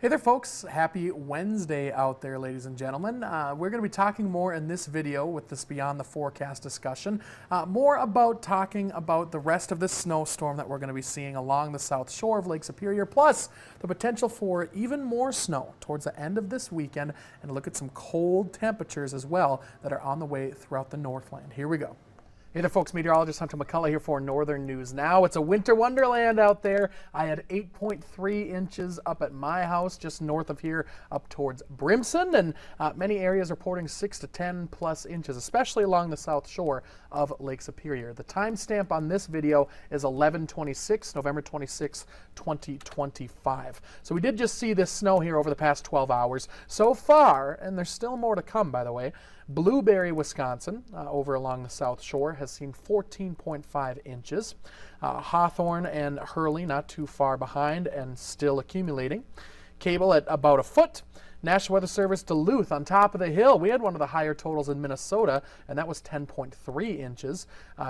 Hey there folks, happy Wednesday out there ladies and gentlemen. We're going to be talking more in this video with this Beyond the Forecast discussion, more about talking about the rest of this snowstorm that we're going to be seeing along the south shore of Lake Superior, plus the potential for even more snow towards the end of this weekend, and look at some cold temperatures as well that are on the way throughout the Northland. Here we go. Hey there folks, Meteorologist Hunter McCullough here for Northern News Now. It's a winter wonderland out there. I had 8.3 inches up at my house just north of here up towards Brimson, and many areas reporting 6 to 10 plus inches, especially along the south shore of Lake Superior. The timestamp on this video is 11/26, November 26, 2025. So we did just see this snow here over the past 12 hours. So far, and there's still more to come by the way, Blueberry, Wisconsin, over along the south shore, has seen 14.5 inches. Hawthorne and Hurley not too far behind and still accumulating. Cable at about a foot. National Weather Service Duluth on top of the hill. We had one of the higher totals in Minnesota, and that was 10.3 inches.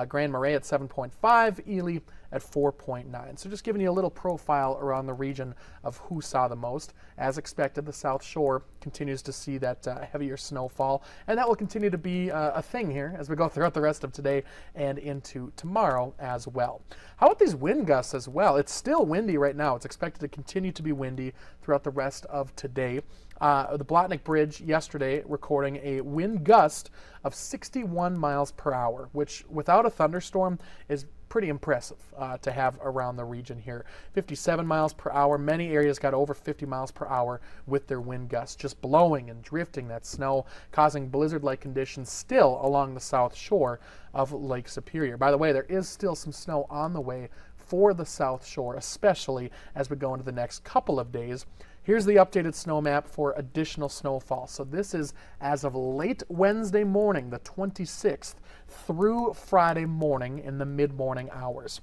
Grand Marais at 7.5, Ely at 4.9. So just giving you a little profile around the region of who saw the most. As expected, the South Shore continues to see that heavier snowfall, and that will continue to be a thing here as we go throughout the rest of today and into tomorrow as well. How about these wind gusts as well? It's still windy right now. It's expected to continue to be windy throughout the rest of today. The Blotnick Bridge yesterday recording a wind gust of 61 miles per hour, which without a thunderstorm is pretty impressive to have around the region here. 57 miles per hour. Many areas got over 50 miles per hour with their wind gusts, just blowing and drifting that snow, causing blizzard-like conditions still along the south shore of Lake Superior. By the way, there is still some snow on the way for the south shore, especially as we go into the next couple of days. Here's the updated snow map for additional snowfall. So this is as of late Wednesday morning, the 26th, through Friday morning in the mid-morning hours.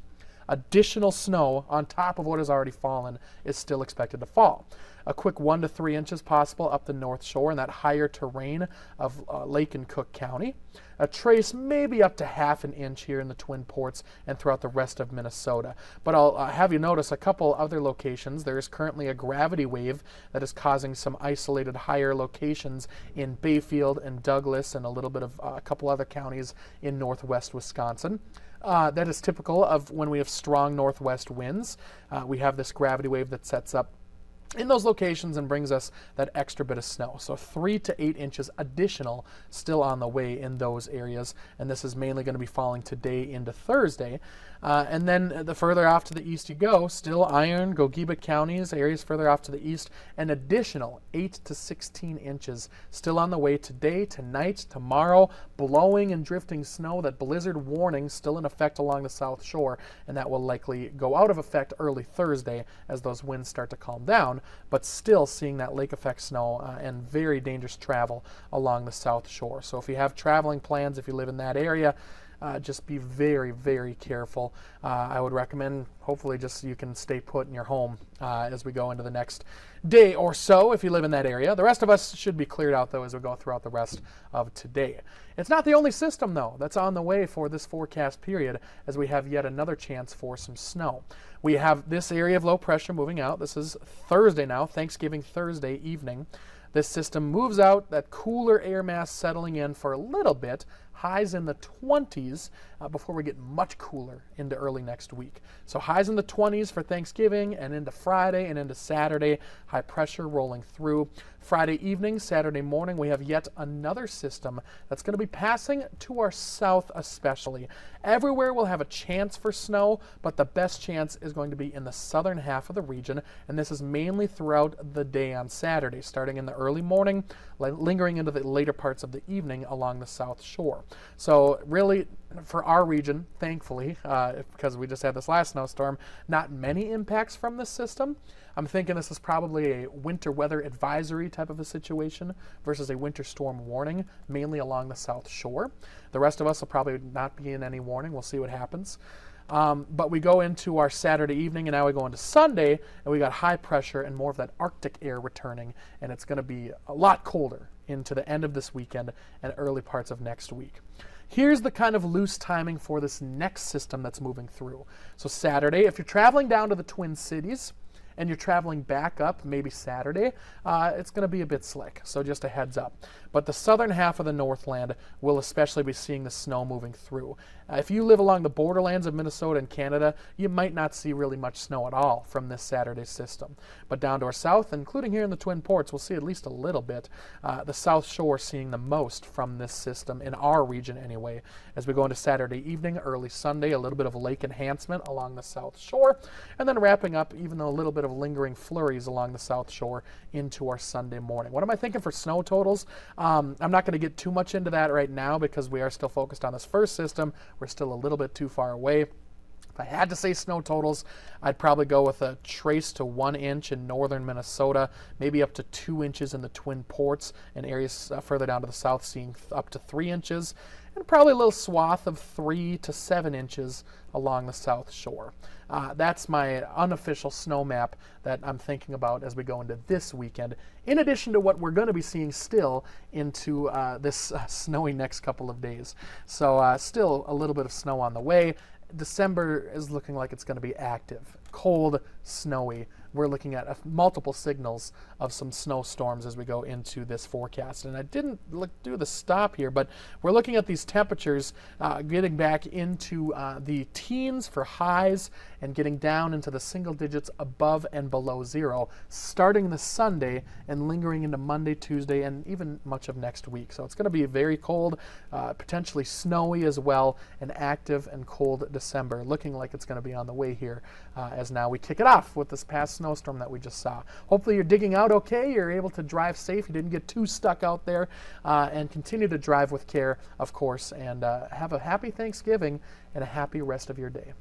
Additional snow on top of what has already fallen is still expected to fall. A quick 1 to 3 inches possible up the North Shore in that higher terrain of Lake and Cook County. A trace maybe up to ½ an inch here in the Twin Ports and throughout the rest of Minnesota. But I'll have you notice a couple other locations. There is currently a gravity wave that is causing some isolated higher locations in Bayfield and Douglas and a little bit of a couple other counties in northwest Wisconsin. That is typical of when we have strong northwest winds. We have this gravity wave that sets up in those locations and brings us that extra bit of snow. So 3 to 8 inches additional still on the way in those areas, and this is mainly going to be falling today into Thursday. And then the further off to the east you go, still Iron, Gogebic counties, areas further off to the east, an additional 8 to 16 inches still on the way today, tonight, tomorrow, blowing and drifting snow. That blizzard warning still in effect along the south shore, and that will likely go out of effect early Thursday as those winds start to calm down, but still seeing that lake effect snow and very dangerous travel along the south shore. So if you have traveling plans, if you live in that area, just be very, very careful. I would recommend, hopefully, just so you can stay put in your home as we go into the next day or so if you live in that area. The rest of us should be cleared out, though, as we go throughout the rest of today. It's not the only system, though, that's on the way for this forecast period, as we have yet another chance for some snow. We have this area of low pressure moving out. This is Thursday now, Thanksgiving Thursday evening. This system moves out, that cooler air mass settling in for a little bit, highs in the 20s before we get much cooler into early next week. So highs in the 20s for Thanksgiving and into Friday and into Saturday, high pressure rolling through. Friday evening, Saturday morning, we have yet another system that's going to be passing to our south especially. Everywhere we'll have a chance for snow, but the best chance is going to be in the southern half of the region, and this is mainly throughout the day on Saturday, starting in the early morning, lingering into the later parts of the evening along the south shore. So really, for our region, thankfully, because we just had this last snowstorm, not many impacts from this system. I'm thinking this is probably a winter weather advisory type of a situation versus a winter storm warning, mainly along the south shore. The rest of us will probably not be in any warning. We'll see what happens. But we go into our Saturday evening, and now we go into Sunday, and we got high pressure and more of that Arctic air returning, and it's going to be a lot colder into the end of this weekend and early parts of next week. Here's the kind of loose timing for this next system that's moving through. So Saturday, if you're traveling down to the Twin Cities, and you're traveling back up maybe Saturday, it's going to be a bit slick, so just a heads up. But the southern half of the Northland will especially be seeing the snow moving through. If you live along the borderlands of Minnesota and Canada, you might not see really much snow at all from this Saturday system. But down to our south, including here in the Twin Ports, we'll see at least a little bit. The South Shore seeing the most from this system, in our region anyway. As we go into Saturday evening, early Sunday, a little bit of lake enhancement along the South Shore, and then wrapping up even a little bit of lingering flurries along the South Shore into our Sunday morning. What am I thinking for snow totals? I'm not going to get too much into that right now because we are still focused on this first system. We're still a little bit too far away. If I had to say snow totals, I'd probably go with a trace to 1 inch in northern Minnesota, maybe up to 2 inches in the Twin Ports, and areas further down to the south seeing up to 3 inches, and probably a little swath of 3 to 7 inches along the South Shore. That's my unofficial snow map that I'm thinking about as we go into this weekend, in addition to what we're going to be seeing still into this snowy next couple of days. So still a little bit of snow on the way. December is looking like it's going to be active, cold, snowy. We're looking at multiple signals of some snowstorms as we go into this forecast. And I didn't do the stop here, but we're looking at these temperatures getting back into the teens for highs and getting down into the single digits above and below zero, starting this Sunday and lingering into Monday, Tuesday, and even much of next week. So it's going to be very cold, potentially snowy as well, an active and cold December, looking like it's going to be on the way here as now we kick it off with this past snowstorm that we just saw. Hopefully you're digging out okay, you're able to drive safe, you didn't get too stuck out there, and continue to drive with care, of course, and have a happy Thanksgiving and a happy rest of your day.